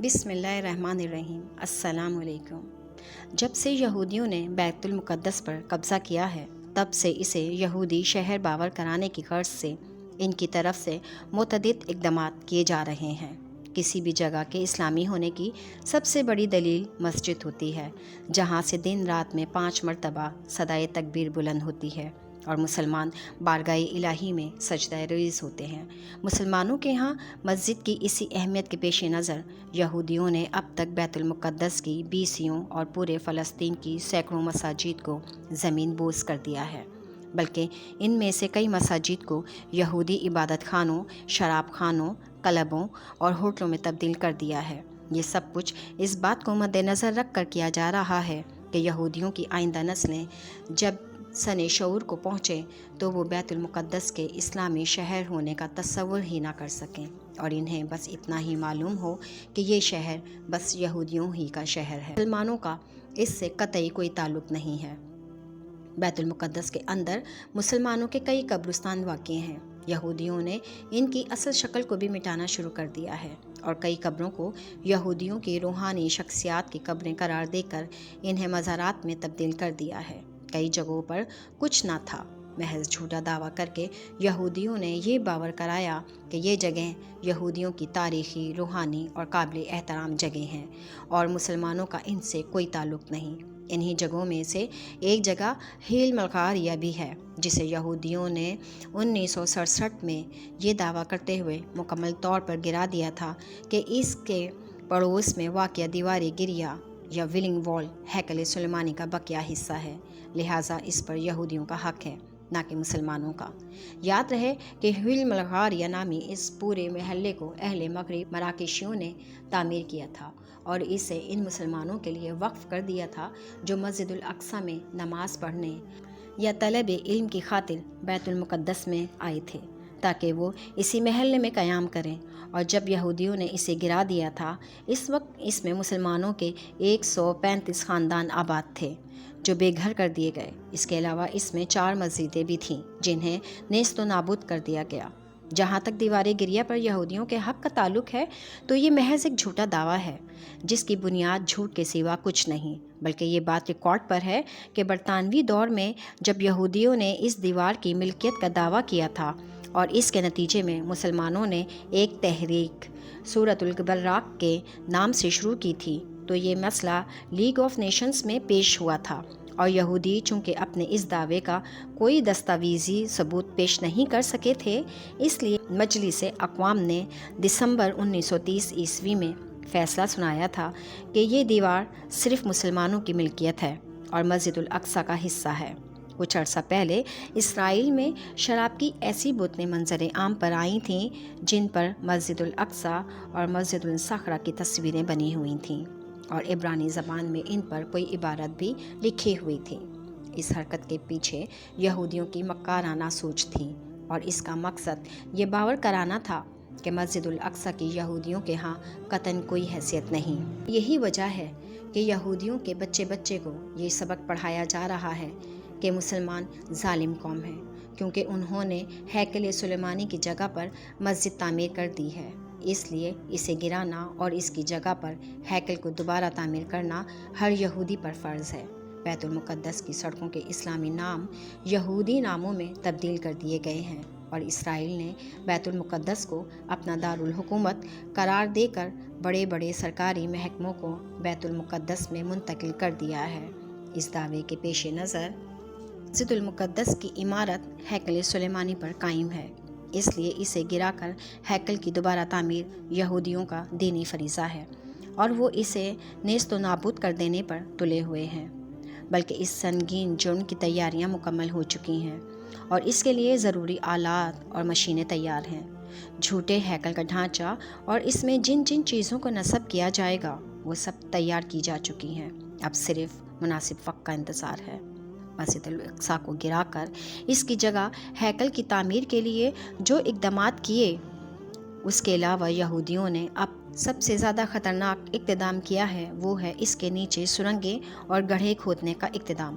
بسم اللہ الرحمن الرحیم۔ السلام علیکم۔ جب سے یہودیوں نے بیت المقدس پر قبضہ کیا ہے تب سے اسے یہودی شہر باور کرانے کی غرض سے ان کی طرف سے متعدد اقدامات کیے جا رہے ہیں۔ کسی بھی جگہ کے اسلامی ہونے کی سب سے بڑی دلیل مسجد ہوتی ہے، جہاں سے دن رات میں 5 مرتبہ صدائے تکبیر بلند ہوتی ہے اور مسلمان بارگاہ الہی میں سجدہ ریز ہوتے ہیں۔ مسلمانوں کے ہاں مسجد کی اسی اہمیت کے پیش نظر یہودیوں نے اب تک بیت المقدس کی 20 اور پورے فلسطین کی سینکڑوں مساجد کو زمین بوس کر دیا ہے، بلکہ ان میں سے کئی مساجد کو یہودی عبادت خانوں، شراب خانوں، کلبوں اور ہوٹلوں میں تبدیل کر دیا ہے۔ یہ سب کچھ اس بات کو مد نظر رکھ کر کیا جا رہا ہے کہ یہودیوں کی آئندہ نسلیں جب سن شعور کو پہنچے تو وہ بیت المقدس کے اسلامی شہر ہونے کا تصور ہی نہ کر سکیں، اور انہیں بس اتنا ہی معلوم ہو کہ یہ شہر بس یہودیوں ہی کا شہر ہے، مسلمانوں کا اس سے قطعی کوئی تعلق نہیں ہے۔ بیت المقدس کے اندر مسلمانوں کے کئی قبرستان واقع ہیں۔ یہودیوں نے ان کی اصل شکل کو بھی مٹانا شروع کر دیا ہے اور کئی قبروں کو یہودیوں کی روحانی شخصیات کی قبریں قرار دے کر انہیں مزارات میں تبدیل کر دیا ہے۔ کئی جگہوں پر کچھ نہ تھا، محض جھوٹا دعویٰ کر کے یہودیوں نے یہ باور کرایا کہ یہ جگہیں یہودیوں کی تاریخی، روحانی اور قابل احترام جگہیں ہیں اور مسلمانوں کا ان سے کوئی تعلق نہیں۔ انہی جگہوں میں سے ایک جگہ ہیل ملغاریہ بھی ہے، جسے یہودیوں نے 1967 میں یہ دعویٰ کرتے ہوئے مکمل طور پر گرا دیا تھا کہ اس کے پڑوس میں واقع دیوار گریہ یا ویلنگ وال ہیکل سلیمانی کا بقیہ حصہ ہے، لہٰذا اس پر یہودیوں کا حق ہے نہ کہ مسلمانوں کا۔ یاد رہے کہ ہیل ملغاریہ نامی اس پورے محلے کو اہل مغرب مراکشیوں نے تعمیر کیا تھا اور اسے ان مسلمانوں کے لیے وقف کر دیا تھا جو مسجد الاقصیٰ میں نماز پڑھنے یا طلب علم کی خاطر بیت المقدس میں آئے تھے تاکہ وہ اسی محلے میں قیام کریں، اور جب یہودیوں نے اسے گرا دیا تھا اس وقت اس میں مسلمانوں کے 135 خاندان آباد تھے جو بے گھر کر دیے گئے۔ اس کے علاوہ اس میں 4 مسجدیں بھی تھیں جنہیں نیست و نابود کر دیا گیا۔ جہاں تک دیوار گریہ پر یہودیوں کے حق کا تعلق ہے تو یہ محض ایک جھوٹا دعویٰ ہے جس کی بنیاد جھوٹ کے سوا کچھ نہیں، بلکہ یہ بات ریکارڈ پر ہے کہ برطانوی دور میں جب یہودیوں نے اس دیوار کی ملکیت کا دعویٰ کیا تھا اور اس کے نتیجے میں مسلمانوں نے ایک تحریک سورۃ البراق کے نام سے شروع کی تھی تو یہ مسئلہ لیگ آف نیشنز میں پیش ہوا تھا، اور یہودی چونکہ اپنے اس دعوے کا کوئی دستاویزی ثبوت پیش نہیں کر سکے تھے، اس لیے مجلس اقوام نے دسمبر 1930 عیسوی میں فیصلہ سنایا تھا کہ یہ دیوار صرف مسلمانوں کی ملکیت ہے اور مسجد الاقصیٰ کا حصہ ہے۔ کچھ عرصہ پہلے اسرائیل میں شراب کی ایسی بوتلیں منظر عام پر آئی تھیں جن پر مسجد الاقصیٰ اور مسجد الصخرہ کی تصویریں بنی ہوئی تھیں اور عبرانی زبان میں ان پر کوئی عبارت بھی لکھی ہوئی تھی۔ اس حرکت کے پیچھے یہودیوں کی مکارانہ سوچ تھی اور اس کا مقصد یہ باور کرانا تھا کہ مسجد الاقصیٰ کی یہودیوں کے ہاں قطعاً کوئی حیثیت نہیں۔ یہی وجہ ہے کہ یہودیوں کے بچے بچے کو یہ سبق پڑھایا جا رہا ہے کہ مسلمان ظالم قوم ہے کیونکہ انہوں نے ہیکل سلیمانی کی جگہ پر مسجد تعمیر کر دی ہے، اس لیے اسے گرانا اور اس کی جگہ پر ہیکل کو دوبارہ تعمیر کرنا ہر یہودی پر فرض ہے۔ بیت المقدس کی سڑکوں کے اسلامی نام یہودی ناموں میں تبدیل کر دیے گئے ہیں اور اسرائیل نے بیت المقدس کو اپنا دارالحکومت قرار دے کر بڑے بڑے سرکاری محکموں کو بیت المقدس میں منتقل کر دیا ہے۔ اس دعوے کے پیش نظر مسجد المقدس کی عمارت ہیکل سلیمانی پر قائم ہے، اس لیے اسے گرا کر ہیکل کی دوبارہ تعمیر یہودیوں کا دینی فریضہ ہے اور وہ اسے نیست و نابود کر دینے پر تلے ہوئے ہیں، بلکہ اس سنگین جرم کی تیاریاں مکمل ہو چکی ہیں اور اس کے لیے ضروری آلات اور مشینیں تیار ہیں۔ جھوٹے ہیکل کا ڈھانچہ اور اس میں جن جن چیزوں کو نصب کیا جائے گا وہ سب تیار کی جا چکی ہیں، اب صرف مناسب وقت کا انتظار ہے۔ مسجد الاقصیٰ کو گرا کر اس کی جگہ ہیکل کی تعمیر کے لیے جو اقدامات کیے، اس کے علاوہ یہودیوں نے اب سب سے زیادہ خطرناک اقتدام کیا ہے وہ ہے اس کے نیچے سرنگیں اور گڑھے کھودنے کا اقتدام،